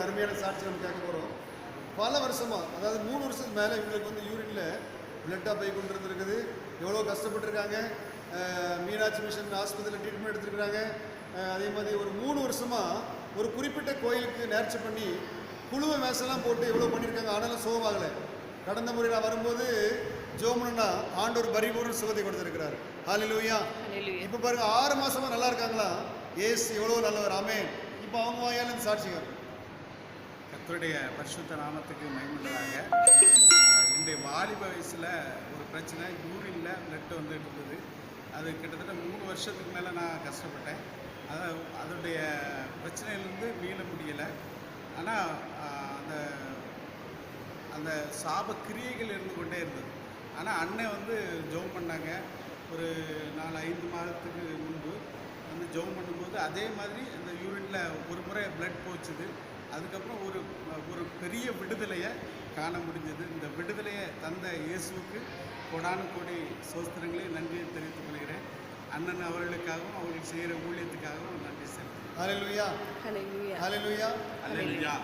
அருமையான சாட்சி நம்ம கேட்க போகிறோம். பல வருஷமாக, அதாவது 3 வருஷத்துக்கு மேலே இவங்களுக்கு வந்து யூரினில் பிளட்டாக போய் கொண்டு இருந்திருக்குது. எவ்வளோ கஷ்டப்பட்டுருக்காங்க. மீனாட்சி மிஷன் ஆஸ்பத்திரியில் ட்ரீட்மெண்ட் எடுத்துருக்குறாங்க. அதே மாதிரி ஒரு 3 வருஷமாக ஒரு குறிப்பிட்ட கோயிலுக்கு நேர்ச்சி பண்ணி குழுவை மேசெல்லாம் போட்டு எவ்வளோ பண்ணியிருக்காங்க. ஆனாலும் சோகமாகலை. கடந்த முறை நான் வரும்போது ஜோமனா ஆண்டவர் பரிபூர்ண சுகத்தை கொடுத்துருக்கிறார். ஹல்லேலூயா. இப்போ பாருங்க 6 மாசமா நல்லா இருக்காங்களா. ஏசு எவ்வளோ நல்லவர். ஆமென். இப்போ அவங்க வாயாலும் சாட்சிகள். கர்த்தருடைய பரிசுத்த நாமத்துக்கு மகிமையாக. என்னுடைய வாலிப வயசில் ஒரு பிரச்சனை, யூரினில் பிளட் வந்து இருந்தது. அது கிட்டத்தட்ட 3 வருஷத்துக்கு மேலே நான் கஷ்டப்பட்டேன். அதோடைய பிரச்சனையிலேருந்து மீள முடியலை. ஆனால் அந்த அந்த சாப கிரியைகள் இருந்து கொண்டே இருந்தது. ஆனால் அண்ணன் வந்து ஜெபம் பண்ணாங்க. ஒரு 4-5 மாதத்துக்கு முன்பு வந்து ஜெபம் பண்ணும்போது அதே மாதிரி அந்த யூரினில் ஒரு முறை பிளட் போச்சுது. அதுக்கப்புறம் ஒரு பெரிய விடுதலையை காண முடிஞ்சது. இந்த விடுதலையை தந்த இயேசுவுக்கு கோடானு கோடி சோஸ்திரங்களை நன்றியை தெரிவித்துக் கொள்கிறேன். அண்ணன் அவர்களுக்காகவும் அவர்கள் செய்கிற ஊழியத்துக்காகவும் நன்றி செலுத்துகிறேன். ஹல்லேலூயா. Hallelujah. ஹல்லேலூயா. அல்லேலூயா.